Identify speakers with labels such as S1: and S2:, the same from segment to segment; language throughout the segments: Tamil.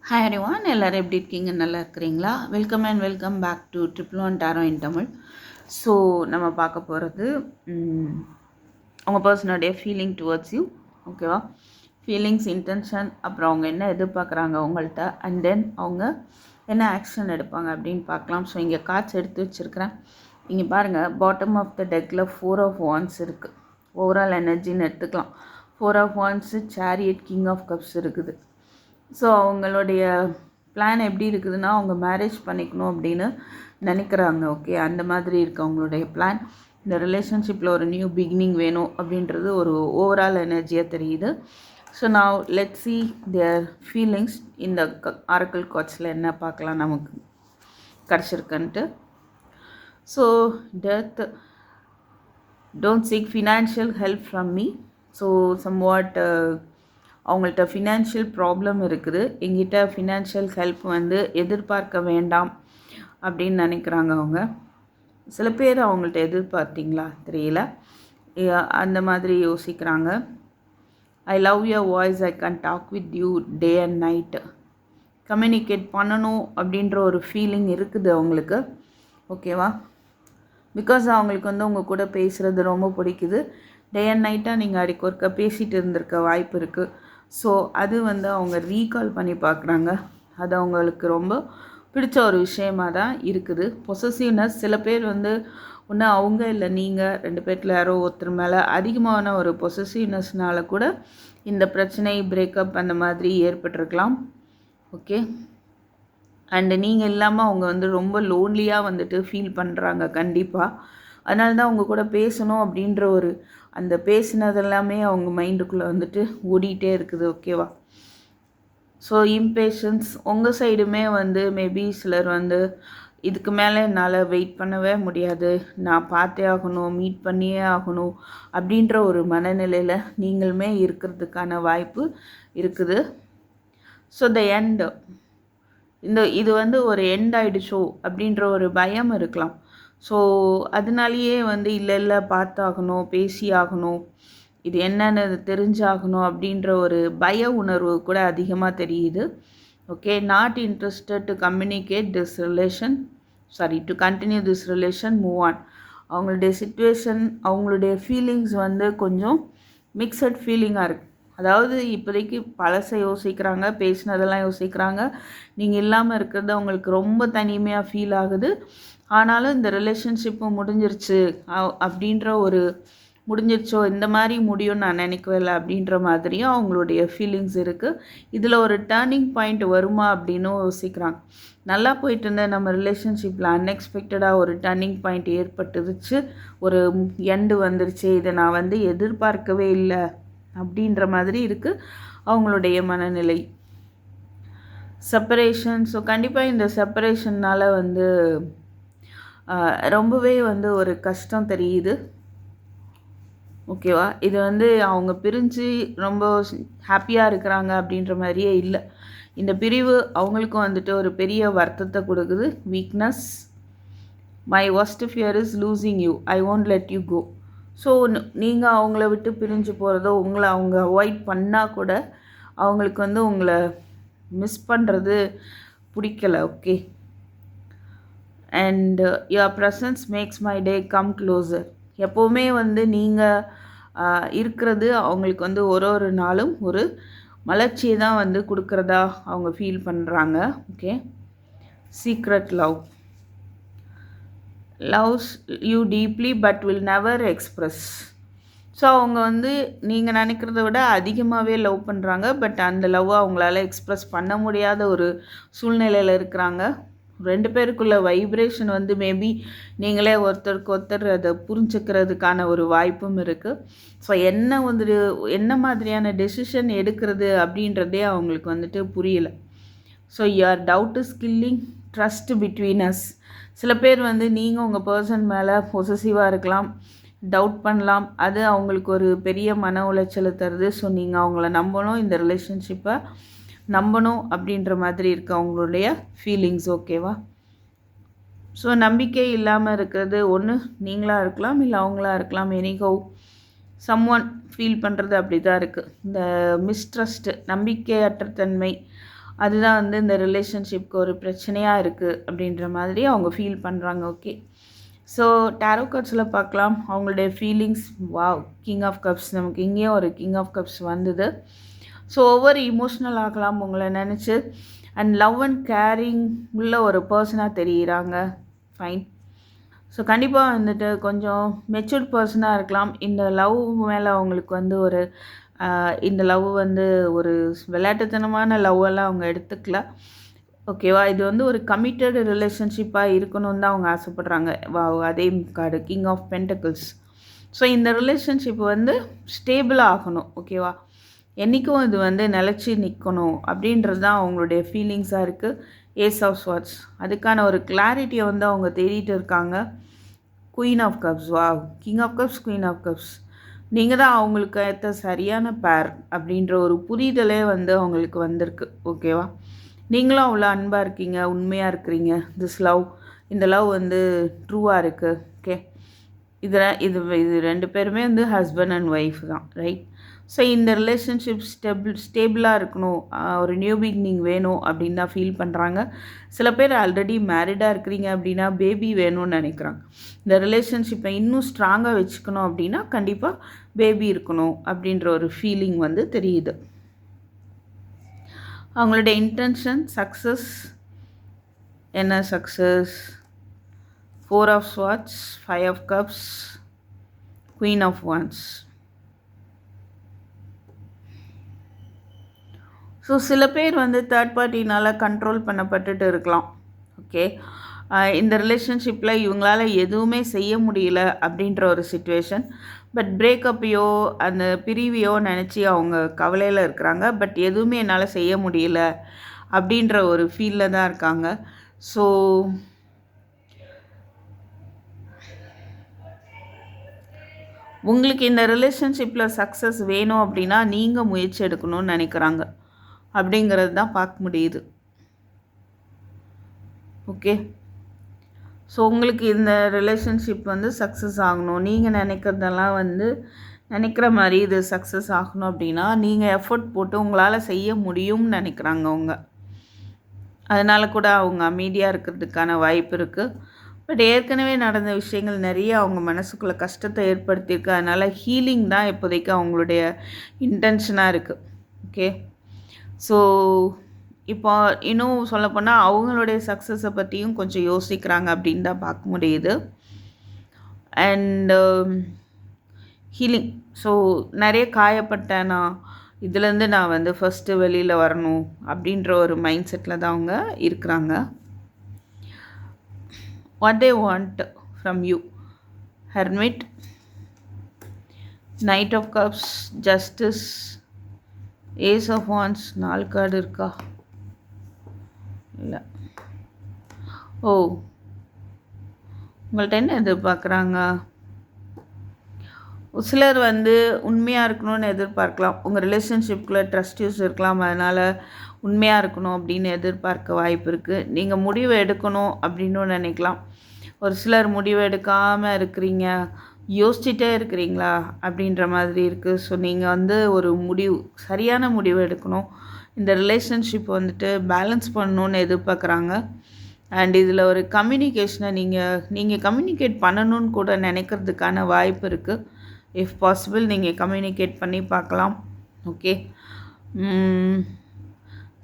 S1: ஹாய் எவ்ரிவான், எல்லோரும் எப்படி இருக்கீங்க? நல்லா இருக்கிறீங்களா? Welcome and welcome back to triple one tarot in Tamil. So நம்ம பார்க்க போகிறது உங்கள் பர்சனுடைய ஃபீலிங் டுவர்ட்ஸ் யூ. ஓகேவா? ஃபீலிங்ஸ், இன்டென்ஷன், அப்புறம் அவங்க என்ன எதிர்பார்க்குறாங்க உங்கள்கிட்ட, அண்ட் தென் அவங்க என்ன ஆக்ஷன் எடுப்பாங்க அப்படின்னு பார்க்கலாம். ஸோ இங்கே கார்ட்ஸ் எடுத்து வச்சுருக்கிறேன். இங்கே பாருங்கள், பாட்டம் ஆஃப் த டெக்கில் 4 of Wands இருக்குது. ஓவரால் எனர்ஜின்னு எடுத்துக்கலாம். 4 of Wands, chariot, king of cups இருக்குது. ஸோ அவங்களுடைய பிளான் எப்படி இருக்குதுன்னா, அவங்க மேரேஜ் பண்ணிக்கணும் அப்படின்னு நினைக்கிறாங்க. ஓகே, அந்த மாதிரி இருக்குது அவங்களுடைய பிளான். இந்த ரிலேஷன்ஷிப்பில் ஒரு நியூ பிகினிங் வேணும் அப்படின்றது ஒரு ஓவரால் எனர்ஜியாக தெரியுது. ஸோ நான் லெட் சி தேர் ஃபீலிங்ஸ். இந்த ஆரக்கிள் கார்ட்ஸில் என்ன பார்க்கலாம் நமக்கு கிடச்சிருக்குன்ட்டு. So death, don't seek financial help from me. So somewhat அவங்கள்ட்ட ஃபினான்ஷியல் ப்ராப்ளம் இருக்குது. எங்கிட்ட ஃபினான்ஷியல் ஹெல்ப் எதிர்பார்க்க வேண்டாம் அப்படின்னு நினைக்கிறாங்க அவங்க. சில பேர் அவங்கள்ட்ட எதிர்பார்த்தீங்களா தெரியல, அந்த மாதிரி யோசிக்கிறாங்க. I love your voice, I can talk with you day and night. Communicate பண்ணணும் அப்படின்ற ஒரு ஃபீலிங் இருக்குது அவங்களுக்கு. ஓகேவா? பிகாஸ் அவங்களுக்கு உங்கள் கூட பேசுகிறது ரொம்ப பிடிக்குது. டே அண்ட் நைட்டாக நீங்கள் அடிக்க ஒருக்க பேசிகிட்டு இருந்திருக்க வாய்ப்பு இருக்குது. ஸோ அது அவங்க ரீகால் பண்ணி பார்க்குறாங்க. அது அவங்களுக்கு ரொம்ப பிடிச்ச ஒரு விஷயமாக தான் இருக்குது. பொசசிவ்னஸ், சில பேர் ஒன்று அவங்க இல்லை நீங்கள், 2 பேர்த்தில் யாரோ ஒருத்தர் மேலே அதிகமான ஒரு பொசசிவ்னஸ்னால கூட இந்த பிரச்சனை, பிரேக்கப் அந்த மாதிரி ஏற்பட்டிருக்கலாம். ஓகே, அண்டு நீங்கள் இல்லாமல் அவங்க ரொம்ப லோன்லியாக ஃபீல் பண்ணுறாங்க கண்டிப்பாக. அதனால தான் அவங்க கூட பேசணும் அப்படின்ற ஒரு அந்த பேசினதெல்லாமே அவங்க மைண்டுக்குள்ளே ஓடிட்டே இருக்குது. ஓகேவா? ஸோ இம்பேஷன்ஸ் உங்கள் சைடுமே மேபி சிலர் இதுக்கு மேலே என்னால் வெயிட் பண்ணவே முடியாது, நான் பார்த்தே ஆகணும், மீட் பண்ணியே ஆகணும் அப்படின்ற ஒரு மனநிலையில் நீங்களுமே இருக்கிறதுக்கான வாய்ப்பு இருக்குது. ஸோ த எண்ட், இது ஒரு எண்ட் ஆகிடுச்சோ அப்படின்ற ஒரு பயம் இருக்கலாம். ஸோ அதனாலேயே இல்லை பார்த்தாகணும், பேசி ஆகணும், இது என்னென்னு தெரிஞ்சாகணும் அப்படின்ற ஒரு பய உணர்வு கூட அதிகமாக தெரியுது. Okay, not interested to communicate this relation, to continue this relation, move on. அவங்களுடைய சிச்சுவேஷன், அவங்களுடைய ஃபீலிங்ஸ் கொஞ்சம் மிக்சட் ஃபீலிங்காக இருக்குது. அதாவது இப்போதைக்கு பழசை யோசிக்கிறாங்க, பேசினதெல்லாம் யோசிக்கிறாங்க. நீங்கள் இல்லாமல் இருக்கிறது அவங்களுக்கு ரொம்ப தனிமையாக ஃபீல் ஆகுது. ஆனாலும் இந்த ரிலேஷன்ஷிப்பு முடிஞ்சிருச்சு அப்படின்ற ஒரு முடிஞ்சிருச்சோ, இந்த மாதிரி முடியும்னு நான் நினைக்கவே இல்லை அப்படின்ற மாதிரியும் அவங்களுடைய ஃபீலிங்ஸ் இருக்குது. இதில் ஒரு டேர்னிங் பாயிண்ட் வருமா அப்படின்னும் யோசிக்கிறாங்க. நல்லா போயிட்டு இருந்த நம்ம ரிலேஷன்ஷிப்பில் அன்எக்ஸ்பெக்டடாக ஒரு டர்னிங் பாயிண்ட் ஏற்பட்டுருச்சு, ஒரு எண்டு வந்துருச்சு, இதை நான் எதிர்பார்க்கவே இல்லை அப்படின்ற மாதிரி இருக்குது அவங்களுடைய மனநிலை. செப்பரேஷன், ஸோ கண்டிப்பாக இந்த செப்பரேஷன்னால் ரொம்பவே ஒரு கஷ்டம் தெரியுது. ஓகேவா? இது அவங்க பிரிஞ்சு ரொம்ப ஹாப்பியாக இருக்கிறாங்க அப்படின்ற மாதிரியே இல்லை. இந்த பிரிவு அவங்களுக்கும் ஒரு பெரிய வருத்தத்தை கொடுக்குது. Weakness, my worst fear is losing you, I won't let you go. So நீங்கள் அவங்கள விட்டு பிரிஞ்சு போகிறதோ, உங்களை அவங்க அவாய்ட் பண்ணால் கூட அவங்களுக்கு உங்களை மிஸ் பண்ணுறது பிடிக்கல. Okay, and your presence makes my day come closer. எப்போவுமே நீங்கள் இருக்கிறது அவங்களுக்கு ஒரு நாளும் ஒரு மலர்ச்சியை தான் கொடுக்குறதா அவங்க ஃபீல் பண்ணுறாங்க. Okay, secret love, loves you deeply but will never express. So அவங்க நீங்கள் நினைக்கிறத விட அதிகமாகவே லவ் பண்ணுறாங்க. பட் அந்த லவ்வை அவங்களால எக்ஸ்ப்ரெஸ் பண்ண முடியாத ஒரு சூழ்நிலையில் இருக்கிறாங்க. 2 பேருக்குள்ள வைப்ரேஷன் மேபி நீங்களே ஒருத்தருக்கு ஒருத்தர் அதை புரிஞ்சுக்கிறதுக்கான ஒரு வாய்ப்பும் இருக்குது. ஸோ என்ன மாதிரியான டெசிஷன் எடுக்கிறது அப்படின்றதே அவங்களுக்கு புரியல. So your doubt is killing trust between as. சில பேர் நீங்கள் உங்கள் பர்சன் மேலே பொசசிவாக இருக்கலாம், டவுட் பண்ணலாம். அது அவங்களுக்கு ஒரு பெரிய மன உளைச்சலை தருது. ஸோ நீங்கள் அவங்கள நம்பணும், இந்த ரிலேஷன்ஷிப்பை நம்பணும் அப்படின்ற மாதிரி இருக்குது அவங்களுடைய ஃபீலிங்ஸ். ஓகேவா? ஸோ நம்பிக்கை இல்லாமல் இருக்கிறது ஒன்று நீங்களாக இருக்கலாம், இல்லை அவங்களாக இருக்கலாம். எனிகோ சம்ஒன் ஃபீல் பண்ணுறது அப்படி தான் இருக்குது. இந்த மிஸ்ட்ரஸ்ட்டு, நம்பிக்கையற்ற தன்மை, அதுதான் வந்து இந்த ரிலேஷன்ஷிப்க்கு ஒரு பிரச்சனையாக இருக்குது அப்படின்ற மாதிரி அவங்க ஃபீல் பண்ணுறாங்க. ஓகே, ஸோ டேரோ கார்ட்ஸில் பார்க்கலாம் அவங்களுடைய feelings. Wow, king of cups, நமக்கு இங்கேயும் ஒரு கிங் ஆஃப் கப்ஸ் வந்தது. ஸோ ஒவ்வொரு இமோஷ்னல் ஆகலாம் உங்களை நினச்சி, அண்ட் லவ் அண்ட் கேரிங் உள்ள ஒரு பர்சனாக தெரிகிறாங்க. ஃபைன். ஸோ கண்டிப்பாக வந்துட்டு கொஞ்சம் மெச்சூர்ட் பர்சனாக இருக்கலாம். இந்த லவ் மேலே அவங்களுக்கு வந்து ஒரு இந்த லவ் வந்து ஒரு விளையாட்டுத்தனமான லவ்வெல்லாம் அவங்க எடுத்துக்கல. ஓகேவா, இது வந்து ஒரு கமிட்டட் ரிலேஷன்ஷிப்பாக இருக்கணும்னு தான் அவங்க ஆசைப்பட்றாங்க. அதே card king of pentacles. So இந்த ரிலேஷன்ஷிப் வந்து ஸ்டேபிளாக ஆகணும். ஓகேவா, என்றைக்கும் இது வந்து நிலச்சி நிற்கணும் அப்படின்றது தான் அவங்களுடைய ஃபீலிங்ஸாக இருக்குது. ஏஸ் ஆஃப் ஸ்வாட்ஸ், அதுக்கான ஒரு கிளாரிட்டியை வந்து அவங்க தேடிட்டு இருக்காங்க. Queen of cups, wow, king of cups, queen of cups. நீங்கள் தான் அவங்களுக்கு ஏற்ற சரியான பேர் அப்படின்ற ஒரு புரிதலே வந்து அவங்களுக்கு வந்திருக்கு. ஓகேவா, நீங்களும் அவ்வளோ அன்பாக இருக்கீங்க, உண்மையாக இருக்கிறீங்க. இந்த லவ் வந்து ட்ரூவாக இருக்குது. ஓகே, இது ரெண்டு பேருமே வந்து ஹஸ்பண்ட் அண்ட் ஒய்ஃப் தான், ரைட்? ஸோ இந்த ரிலேஷன்ஷிப் ஸ்டேபிளாக இருக்கணும், ஒரு நியூ பிகினிங் வேணும் அப்படின்னு தான் ஃபீல் பண்ணுறாங்க. சில பேர் ஆல்ரெடி மேரிடாக இருக்கிறீங்க அப்படின்னா பேபி வேணும்னு நினைக்கிறாங்க. இந்த ரிலேஷன்ஷிப்பை இன்னும் ஸ்ட்ராங்காக வச்சுக்கணும் அப்படின்னா கண்டிப்பாக பேபி இருக்கணும் அப்படின்ற ஒரு ஃபீலிங் வந்து தெரியுது. அவங்களுடைய இன்டென்ஷன் சக்ஸஸ். என்ன success? 4 of swords, 5 of cups, queen of wands. So சில பேர் வந்து தேர்ட் பார்ட்டினால் கண்ட்ரோல் பண்ணப்பட்டுட்டு இருக்கலாம். ஓகே, இந்த ரிலேஷன்ஷிப்பில் இவங்களால எதுவுமே செய்ய முடியல அப்படின்ற ஒரு சுச்சுவேஷன். பட் பிரேக்கப்பையோ அந்த பிரிவையோ நினச்சி அவங்க கவலையில் இருக்கிறாங்க. பட் எதுவுமே என்னால் செய்ய முடியல அப்படின்ற ஒரு ஃபீலில் தான் இருக்காங்க. ஸோ உங்களுக்கு இந்த ரிலேஷன்ஷிப்பில் சக்ஸஸ் வேணும் அப்படின்னா நீங்கள் முயற்சி எடுக்கணும்னு நினைக்கிறாங்க அப்படிங்கிறது தான் பார்க்க முடியுது. ஓகே, ஸோ உங்களுக்கு இந்த ரிலேஷன்ஷிப் வந்து சக்ஸஸ் ஆகணும், நீங்கள் நினைக்கிறதெல்லாம் வந்து நினைக்கிற மாதிரி இது சக்ஸஸ் ஆகணும் அப்படின்னா நீங்கள் எஃபர்ட் போட்டு உங்களால் செய்ய முடியும்னு நினைக்கிறாங்க அவங்க. அதனால் கூட அவங்க அமைதியாக இருக்கிறதுக்கான வாய்ப்பு இருக்குது. பட் ஏற்கனவே நடந்த விஷயங்கள் நிறைய அவங்க மனசுக்குள்ளே கஷ்டத்தை ஏற்படுத்தியிருக்கு. அதனால் ஹீலிங் தான் இப்போதைக்கு அவங்களுடைய இன்டென்ஷனாக இருக்குது. ஓகே, ஸோ இப்போ இன்னும் சொல்லப்போனால் அவங்களுடைய சக்ஸஸை பற்றியும் கொஞ்சம் யோசிக்கிறாங்க அப்படின்னு தான் பார்க்க முடியுது. And healing. ஸோ நிறைய காயப்பட்டேன் நான், இதுலேருந்து நான் வந்து ஃபஸ்ட்டு வெளியில் வரணும் அப்படின்ற ஒரு மைண்ட் செட்டில் தான் அவங்க இருக்கிறாங்க. What they want from you. Hermit, knight of cups, justice, ace of wands. 4 card இருக்கா? இல்லை. ஓ, உங்கள்கிட்ட என்ன எதிர்பார்க்குறாங்க? சிலர் வந்து உண்மையாக இருக்கணும்னு எதிர்பார்க்கலாம். உங்கள் ரிலேஷன்ஷிப்பில் ட்ரஸ்ட் இஷ்யூஸ் இருக்கலாம். அதனால் உண்மையாக இருக்கணும் அப்படின்னு எதிர்பார்க்க வாய்ப்பு இருக்குது. நீங்கள் முடிவு எடுக்கணும் அப்படின்னு நினைக்கலாம். ஒரு சிலர் முடிவு எடுக்காமல் இருக்கிறீங்க, யோசிச்சுட்டே இருக்கிறீங்களா அப்படின்ற மாதிரி இருக்குது. ஸோ நீங்கள் வந்து ஒரு சரியான முடிவு எடுக்கணும். இந்த ரிலேஷன்ஷிப் வந்துட்டு பேலன்ஸ் பண்ணணுன்னு எதிர்பார்க்குறாங்க. அண்ட் இதில் ஒரு கம்யூனிகேஷனை நீங்கள் கம்யூனிகேட் பண்ணணுன்னு கூட நினைக்கிறதுக்கான வாய்ப்பு இருக்குது. இஃப் பாசிபிள் நீங்கள் கம்யூனிகேட் பண்ணி பார்க்கலாம். ஓகே,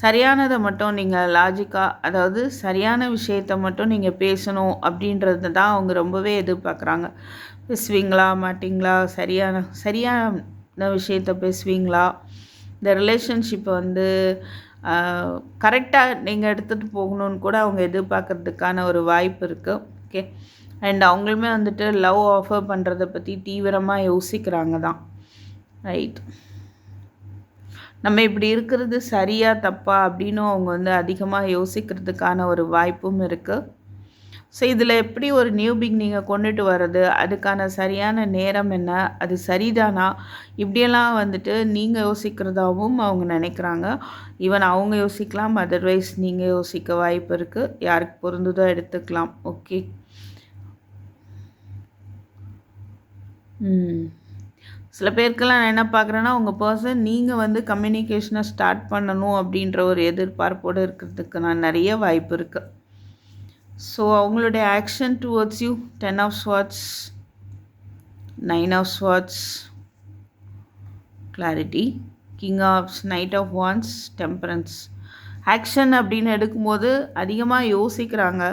S1: சரியானதை மட்டும் நீங்கள் லாஜிக்காக, அதாவது சரியான விஷயத்தை மட்டும் நீங்கள் பேசணும் அப்படின்றது தான் அவங்க ரொம்பவே எதிர்பார்க்குறாங்க. பேசுவீங்களா மாட்டிங்களா? சரியான விஷயத்த பேசுவீங்களா? இந்த ரிலேஷன்ஷிப்பை வந்து கரெக்டாக நீங்கள் எடுத்துகிட்டு போகணுன்னு கூட அவங்க எதிர்பார்க்கறதுக்கான ஒரு வாய்ப்பு இருக்குது. ஓகே, அண்ட் அவங்களுமே வந்துட்டு லவ் ஆஃபர் பண்ணுறதை பற்றி தீவிரமாக யோசிக்கிறாங்க தான், ரைட்? நம்ம இப்படி இருக்கிறது சரியா தப்பா அப்படின்னு அவங்க வந்து அதிகமாக யோசிக்கிறதுக்கான ஒரு வாய்ப்பும் இருக்குது. ஸோ இதில் எப்படி ஒரு நியூ பிகினிங்கை கொண்டுட்டு வர்றது, அதுக்கான சரியான நேரம் என்ன, அது சரிதானா, இப்படியெல்லாம் வந்துட்டு நீங்கள் யோசிக்கிறதாகவும் அவங்க நினைக்கிறாங்க. ஈவன் அவங்க யோசிக்கலாம், அதர்வைஸ் நீங்கள் யோசிக்க வாய்ப்பு இருக்குது. யாருக்கு பொருந்துதோ எடுத்துக்கலாம். ஓகே, சில பேருக்கெல்லாம் நான் என்ன பார்க்குறேன்னா, உங்கள் பர்சன் நீங்கள் வந்து கம்யூனிகேஷனை ஸ்டார்ட் பண்ணணும் அப்படின்ற ஒரு எதிர்பார்ப்போடு இருக்கிறதுக்கு நான் நிறைய வாய்ப்பு இருக்குது. ஸோ அவங்களுடைய action towards you 10 of swords, 9 of swords, clarity, king of, knight of wands, temperance. Action அப்படின்னு எடுக்கும்போது அதிகமாக யோசிக்கிறாங்க,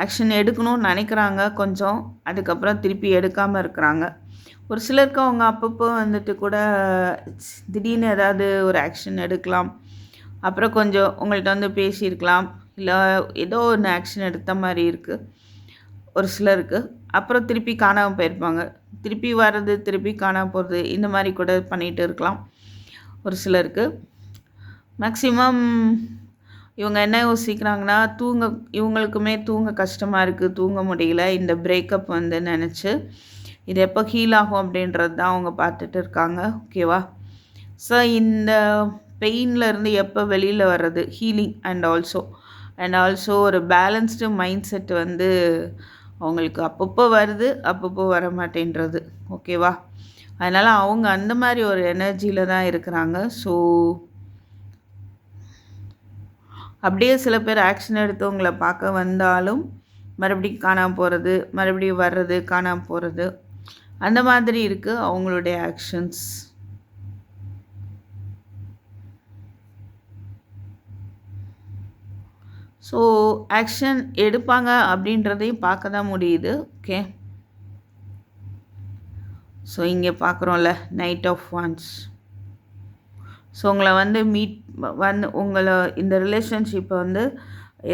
S1: ஆக்ஷன் எடுக்கணும்னு நினைக்கிறாங்க கொஞ்சம், அதுக்கப்புறம் திருப்பி எடுக்காமல் இருக்கிறாங்க. ஒரு சிலருக்கு அவங்க அப்பப்போ வந்துட்டு கூட திடீர்னு ஏதாவது ஒரு ஆக்ஷன் எடுக்கலாம், அப்புறம் கொஞ்சம் உங்கள்கிட்ட வந்து பேசியிருக்கலாம், இல்லை ஏதோ ஒன்று ஆக்ஷன் எடுத்த மாதிரி இருக்குது ஒரு சிலருக்கு. அப்புறம் திருப்பி காணாமல் போயிருப்பாங்க, திருப்பி வர்றது திருப்பி காணாமல் போகிறது, இந்த மாதிரி கூட பண்ணிகிட்டு இருக்கலாம் ஒரு சிலருக்கு. மேக்ஸிமம் இவங்க என்ன யோசிக்கிறாங்கன்னா, இவங்களுக்குமே தூங்க கஷ்டமாக இருக்குது, தூங்க முடியல, இந்த பிரேக்கப் வந்து நினச்சி இது எப்போ ஹீல் ஆகும் அப்படின்றது தான் அவங்க பார்த்துட்டு இருக்காங்க. ஓகேவா? ஸோ இந்த பெயின்லேருந்து எப்போ வெளியில் வர்றது, ஹீலிங் அண்ட் ஆல்சோ ஒரு பேலன்ஸ்டு மைண்ட் செட் வந்து அவங்களுக்கு அப்பப்போ வருது, அப்பப்போ வர மாட்டேன்றது. ஓகேவா? அதனால் அவங்க அந்த மாதிரி ஒரு எனர்ஜியில் தான் இருக்கிறாங்க. ஸோ அப்படியே சில பேர் ஆக்ஷன் எடுத்து உங்களை பார்க்க வந்தாலும் மறுபடியும் காணாமல் போகிறது, மறுபடியும் வர்றது, காணாமல் போகிறது, அந்த மாதிரி இருக்குது அவங்களுடைய ஆக்ஷன்ஸ். ஸோ ஆக்ஷன் எடுப்பாங்க அப்படின்றதையும் பார்க்க தான் முடியுது. ஓகே, ஸோ இங்கே பார்க்குறோம்ல, நைட் ஆஃப் வான்ஸ். ஸோ உங்களை வந்து உங்களை இந்த ரிலேஷன்ஷிப்பை வந்து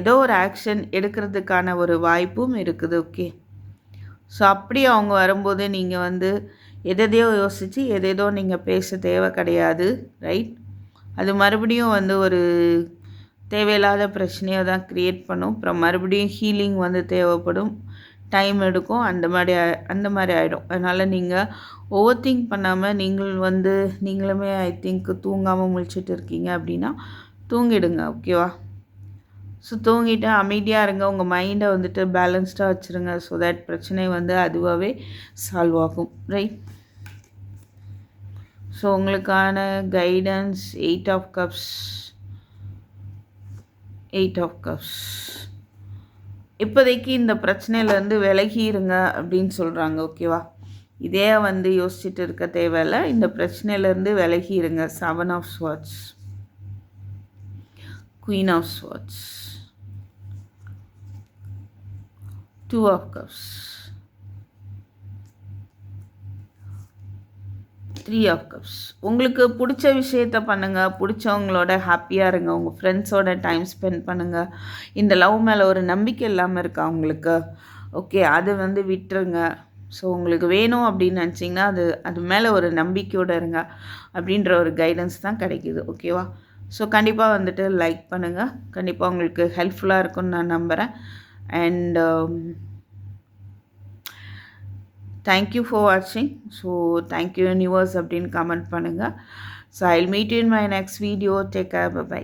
S1: ஏதோ ஒரு ஆக்ஷன் எடுக்கிறதுக்கான ஒரு வாய்ப்பும் இருக்குது. ஓகே, ஸோ அப்படி அவங்க வரும்போது நீங்கள் வந்து எதையோ யோசித்து எதேதோ நீங்கள் பேச தேவை கிடையாது, ரைட்? அது மறுபடியும் வந்து ஒரு தேவையில்லாத பிரச்சனையை தான் க்ரியேட் பண்ணும். அப்புறம் மறுபடியும் ஹீலிங் வந்து தேவைப்படும், டைம் எடுக்கும், அந்த மாதிரி ஆகிடும். அதனால் நீங்கள் ஓவர் திங்க் பண்ணாமல் நீங்களுமே ஐ திங்க் தூங்காமல் முழிச்சிட்டு இருக்கீங்க அப்படின்னா தூங்கிடுங்க. ஓகேவா? ஸோ தூங்கிட்டு அமைதியாக இருங்க, உங்கள் மைண்டை வந்துட்டு பேலன்ஸ்டாக வச்சுருங்க. ஸோ தட் பிரச்சனை வந்து அதுவாகவே சால்வ் ஆகும், ரைட்? ஸோ உங்களுக்கான guidance 8 of cups, 8 of cups. இப்போதைக்கு இந்த பிரச்சனையிலேருந்து விலகிருங்க அப்படின்னு சொல்கிறாங்க. ஓகேவா? இதே வந்து யோசிச்சுட்டு இருக்க தேவையில்லை, இந்த பிரச்சனையிலேருந்து விலகிருங்க. 7 of swords, queen of swords, 2 of cups, 3 of cups. உங்களுக்கு பிடிச்ச விஷயத்த பண்ணுங்கள், பிடிச்சவங்களோட ஹாப்பியாக இருங்க, உங்கள் ஃப்ரெண்ட்ஸோட டைம் ஸ்பெண்ட் பண்ணுங்கள். இந்த லவ் மேலே ஒரு நம்பிக்கை இல்லாமல் இருக்கா உங்களுக்கு? ஓகே, அது வந்து விட்டுருங்க. ஸோ உங்களுக்கு வேணும் அப்படின்னு நினச்சிங்கன்னா அது மேலே ஒரு நம்பிக்கையோடு இருங்க அப்படின்ற ஒரு கைடன்ஸ் தான் கிடைக்கிது. ஓகேவா? ஸோ கண்டிப்பாக வந்துட்டு லைக் பண்ணுங்கள், கண்டிப்பாக உங்களுக்கு ஹெல்ப்ஃபுல்லாக இருக்கும்னு நான் நம்புகிறேன். அண்ட் தேங்க்யூ ஃபார் வாட்சிங். ஸோ தேங்க்யூ யூனிவர்ஸ் அப்படின்னு கமெண்ட் பண்ணுங்கள். So I will meet you in my next video. Take care, by.